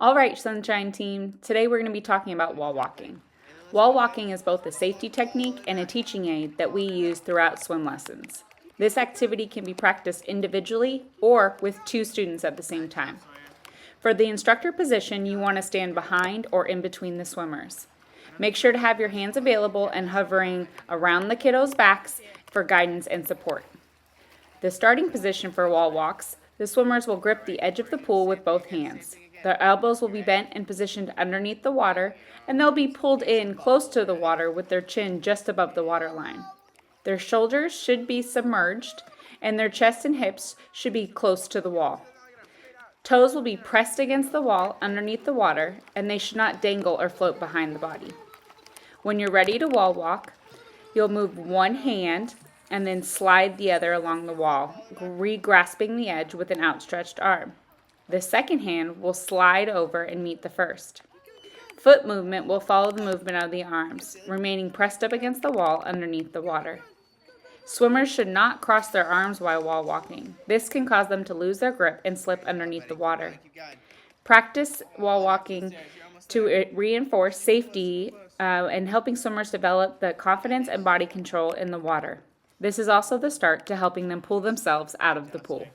All right, Sunshine Team, today we're going to be talking about wall walking. Wall walking is both a safety technique and a teaching aid that we use throughout swim lessons. This activity can be practiced individually or with two students at the same time. For the instructor position, you want to stand behind or in between the swimmers. Make sure to have your hands available and hovering around the kiddos' backs for guidance and support. The starting position for wall walks, the swimmers will grip the edge of the pool with both hands. Their elbows will be bent and positioned underneath the water, and they'll be pulled in close to the water with their chin just above the water line. Their shoulders should be submerged, and their chest and hips should be close to the wall. Toes will be pressed against the wall underneath the water, and they should not dangle or float behind the body. When you're ready to wall walk, you'll move one hand and then slide the other along the wall, re-grasping the edge with an outstretched arm. The second hand will slide over and meet the first. Foot movement will follow the movement of the arms, remaining pressed up against the wall underneath the water. Swimmers should not cross their arms while wall walking. This can cause them to lose their grip and slip underneath the water. Practice wall walking to reinforce safety and helping swimmers develop the confidence and body control in the water. This is also the start to helping them pull themselves out of the pool.